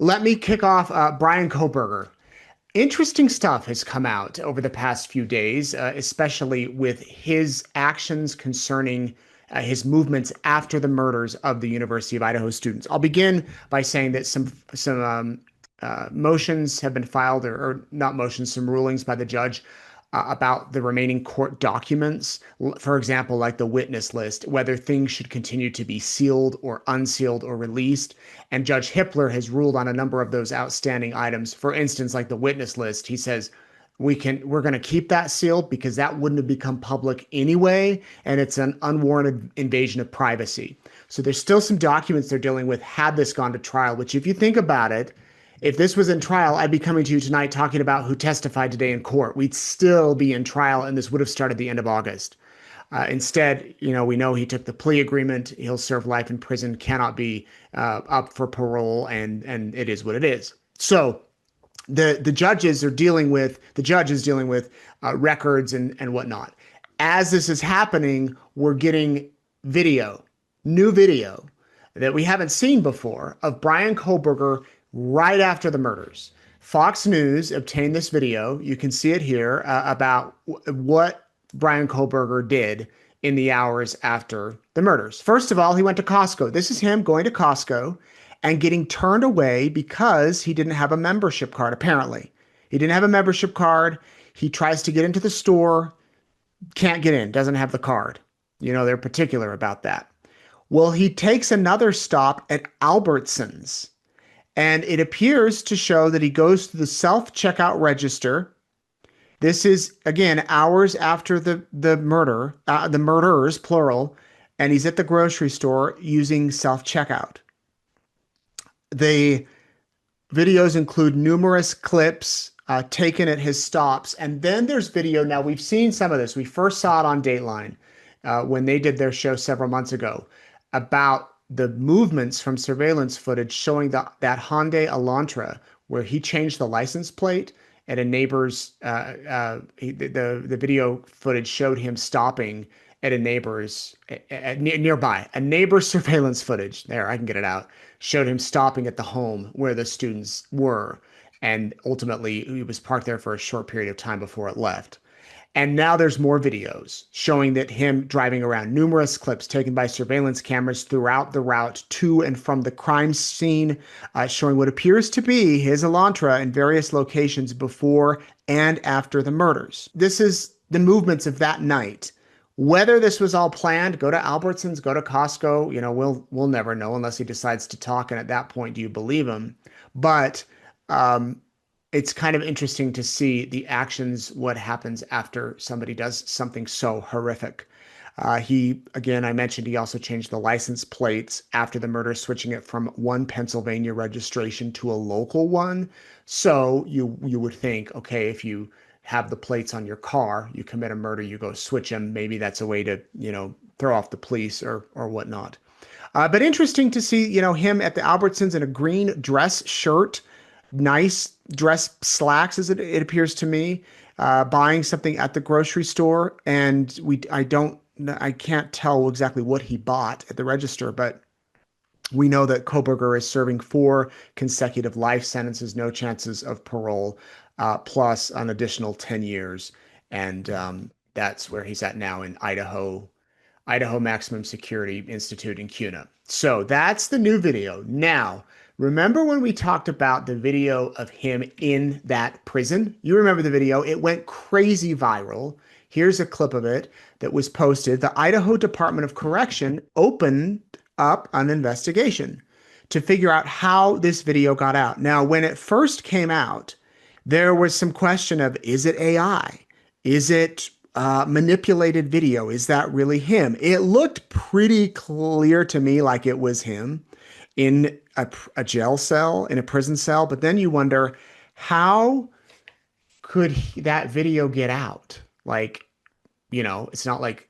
Let me kick off Bryan Kohberger. Interesting stuff has come out over the past few days, especially with his actions concerning his movements after the murders of the University of Idaho students. I'll begin by saying that some motions have been filed, or not motions, some rulings by the judge about the remaining court documents. For example, like the witness list, whether things should continue to be sealed or unsealed or released. And Judge Hippler has ruled on a number of those outstanding items. For instance, like the witness list, he says we're going to keep that sealed because that wouldn't have become public anyway, and it's an unwarranted invasion of privacy. So there's still some documents they're dealing with had this gone to trial, which, if you think about it, if this was in trial, I'd be coming to you tonight talking about who testified today in court. We'd still be in trial, and this would have started the end of August. Instead, we know he took the plea agreement. He'll serve life in prison, cannot be up for parole, and it is what it is. So the judge is dealing with records and whatnot. As this is happening, we're getting new video that we haven't seen before of Bryan Kohberger right after the murders. Fox News obtained this video. You can see it here about what Bryan Kohberger did in the hours after the murders. First of all, he went to Costco. This is him going to Costco and getting turned away because he didn't have a membership card, apparently. He didn't have a membership card. He tries to get into the store, can't get in, doesn't have the card. They're particular about that. Well, he takes another stop at Albertsons, and it appears to show that he goes to the self-checkout register. This is, again, hours after the murderers, plural, and he's at the grocery store using self-checkout. The videos include numerous clips taken at his stops. And then there's video. Now, we've seen some of this. We first saw it on Dateline when they did their show several months ago about the movements from surveillance footage showing that Hyundai Elantra, where he changed the license plate at a neighbor's, the video footage showed him stopping at a neighbor's nearby. A neighbor's surveillance footage, there, I can get it out, showed him stopping at the home where the students were. And ultimately, he was parked there for a short period of time before it left. And now there's more videos showing that him driving around, numerous clips taken by surveillance cameras throughout the route to and from the crime scene, showing what appears to be his Elantra in various locations before and after the murders. This is the movements of that night. Whether this was all planned, go to Albertsons, go to Costco, we'll never know unless he decides to talk. And at that point, do you believe him? But it's kind of interesting to see the actions, what happens after somebody does something so horrific. I mentioned he also changed the license plates after the murder, switching it from one Pennsylvania registration to a local one. So you would think, okay, if you have the plates on your car, you commit a murder, you go switch them. Maybe that's a way to, throw off the police or whatnot. But interesting to see, him at the Albertsons in a green dress shirt, nice dress slacks, as it appears to me, buying something at the grocery store. And I can't tell exactly what he bought at the register, but we know that Kohberger is serving 4 consecutive life sentences, no chances of parole, plus an additional 10 years. And that's where he's at now in Idaho Maximum Security Institute in Kuna. So that's the new video. Now, remember when we talked about the video of him in that prison? You remember the video. It went crazy viral. Here's a clip of it that was posted. The Idaho Department of Correction opened up an investigation to figure out how this video got out. Now, when it first came out, there was some question of, is it AI? Is it manipulated video? Is that really him? It looked pretty clear to me like it was him in a jail cell, in a prison cell. But then you wonder, how could that video get out? It's not like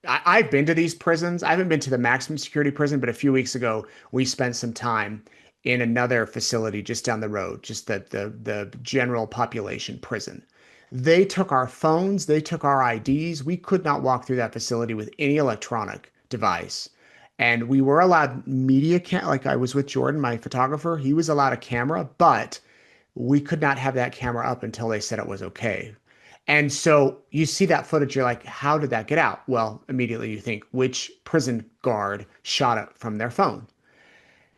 I've been to these prisons. I haven't been to the maximum security prison, but a few weeks ago, we spent some time in another facility just down the road, just the general population prison. They took our phones, they took our IDs. We could not walk through that facility with any electronic device. And we were allowed like I was with Jordan, my photographer, he was allowed a camera, but we could not have that camera up until they said it was okay. And so you see that footage, you're like, how did that get out? Well, immediately you think, which prison guard shot it from their phone?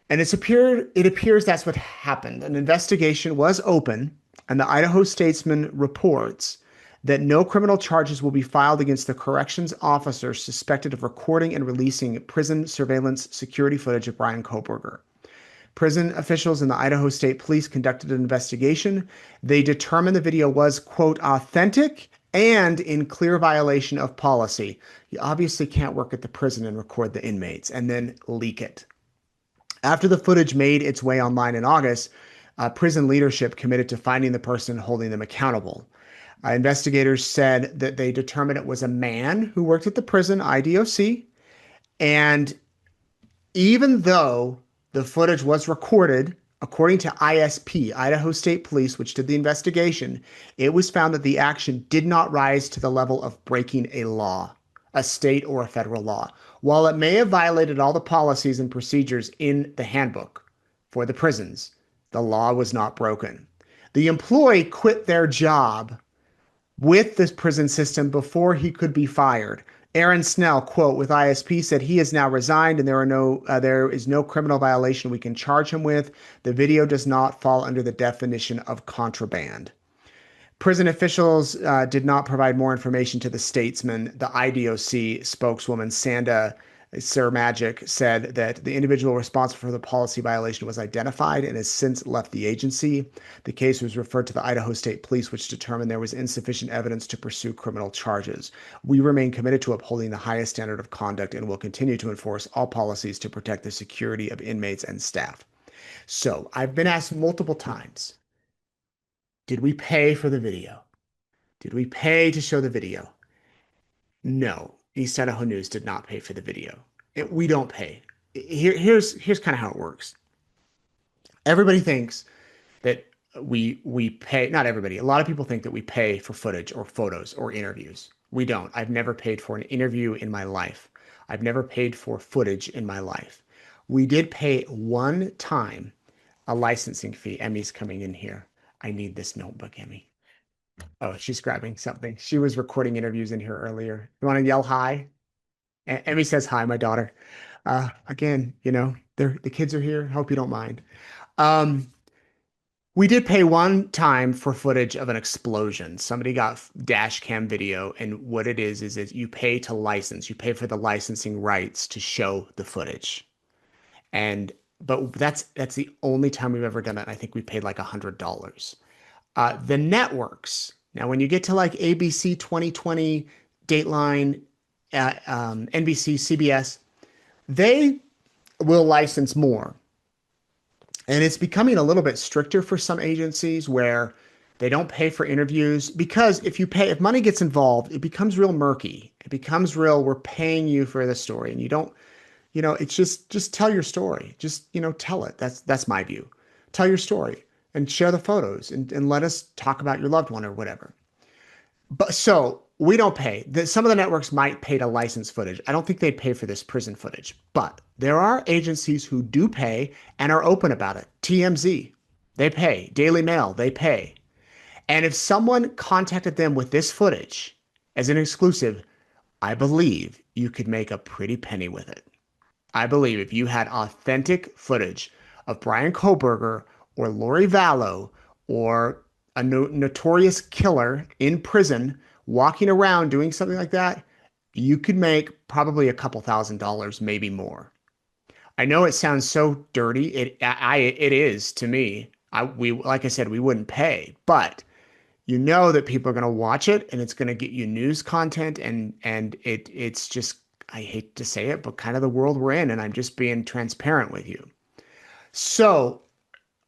And it appears that's what happened. An investigation was open, and the Idaho Statesman reports that no criminal charges will be filed against the corrections officer suspected of recording and releasing prison surveillance security footage of Bryan Kohberger. Prison officials in the Idaho State Police conducted an investigation. They determined the video was, quote, authentic and in clear violation of policy. You obviously can't work at the prison and record the inmates and then leak it. After the footage made its way online in August, prison leadership committed to finding the person and holding them accountable. Investigators said that they determined it was a man who worked at the prison, IDOC, and even though the footage was recorded, according to ISP, Idaho State Police, which did the investigation, it was found that the action did not rise to the level of breaking a law, a state or a federal law. While it may have violated all the policies and procedures in the handbook for the prisons, the law was not broken. The employee quit their job with this prison system before he could be fired. Aaron Snell, quote, with ISP said he has now resigned and there is no criminal violation we can charge him with. The video does not fall under the definition of contraband. Prison officials did not provide more information to the Statesman. The IDOC spokeswoman, Sanda Sir Magic, said that the individual responsible for the policy violation was identified and has since left the agency. The case was referred to the Idaho State Police, which determined there was insufficient evidence to pursue criminal charges. We remain committed to upholding the highest standard of conduct and will continue to enforce all policies to protect the security of inmates and staff. So I've been asked multiple times, did we pay for the video? Did we pay to show the video? No, East Idaho News did not pay for the video. We don't pay. Here's kind of how it works. Everybody thinks that we pay, not everybody, a lot of people think that we pay for footage or photos or interviews. We don't. I've never paid for an interview in my life. I've never paid for footage in my life. We did pay one time a licensing fee. Emmy's coming in here. I need this notebook, Emmy. Oh, she's grabbing something. She was recording interviews in here earlier. You want to yell hi? Emmy says hi, my daughter. Again, the kids are here. Hope you don't mind. We did pay one time for footage of an explosion. Somebody got dash cam video, and what it is that you pay to license. You pay for the licensing rights to show the footage. But that's the only time we've ever done it. I think we paid like $100. The networks. Now, when you get to like ABC 2020, Dateline, NBC, CBS, they will license more. And it's becoming a little bit stricter for some agencies where they don't pay for interviews because if money gets involved, it becomes real murky. It becomes real, we're paying you for the story and you don't, it's just tell your story. Just, tell it. That's my view. Tell your story and share the photos and let us talk about your loved one or whatever. But so we don't pay. Some of the networks might pay to license footage. I don't think they'd pay for this prison footage, but there are agencies who do pay and are open about it. TMZ, they pay. Daily Mail, they pay. And if someone contacted them with this footage as an exclusive, I believe you could make a pretty penny with it. I believe if you had authentic footage of Bryan Kohberger or Lori Vallow or a notorious killer in prison walking around doing something like that, you could make probably a couple $1,000s, maybe more. I know it sounds so dirty. It is to me. Like I said, we wouldn't pay, but that people are going to watch it and it's going to get you news content and it's just, I hate to say it, but kind of the world we're in, and I'm just being transparent with you. So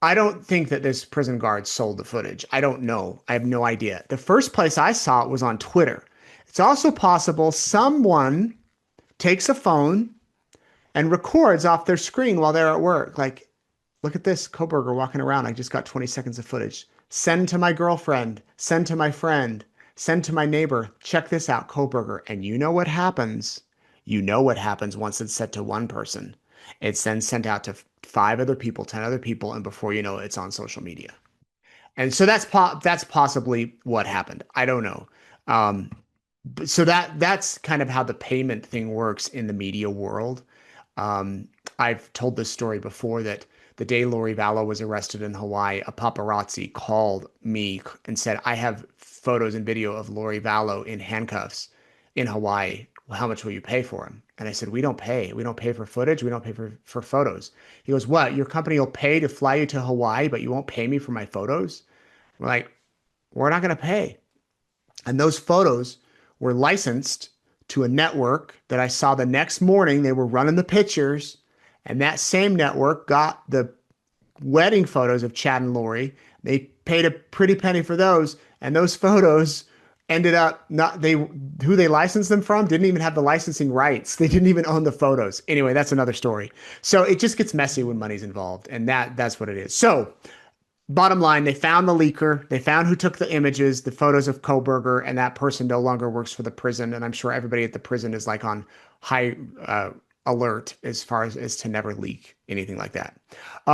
I don't think that this prison guard sold the footage. I don't know. I have no idea. The first place I saw it was on Twitter. It's also possible someone takes a phone and records off their screen while they're at work. Like, look at this Kohberger walking around. I just got 20 seconds of footage. Send to my girlfriend. Send to my friend. Send to my neighbor. Check this out, Kohberger. And you know what happens? You know what happens once it's sent to one person. It's then sent out to five other people, 10 other people, and before you know it, it's on social media. And so that's possibly what happened. I don't know. Um, so that's kind of how the payment thing works in the media world. Um, I've told this story before that the day Lori Vallow was arrested in Hawaii, a paparazzi called me and said, I have photos and video of Lori Vallow in handcuffs in Hawaii. Well, how much will you pay for them? And I said, we don't pay. We don't pay for footage. We don't pay for photos. He goes, what? Your company will pay to fly you to Hawaii, but you won't pay me for my photos? We're like, we're not going to pay. And those photos were licensed to a network that I saw the next morning. They were running the pictures, and that same network got the wedding photos of Chad and Lori. They paid a pretty penny for those, and those photos ended up not they who they licensed them from didn't even have the licensing rights. They didn't even own the photos. Anyway, that's another story. So it just gets messy when money's involved, and that's what it is. So bottom line, they found the leaker. They found who took the images, the photos of Kohberger, and that person no longer works for the prison. And I'm sure everybody at the prison is like on high alert as far as to never leak anything like that.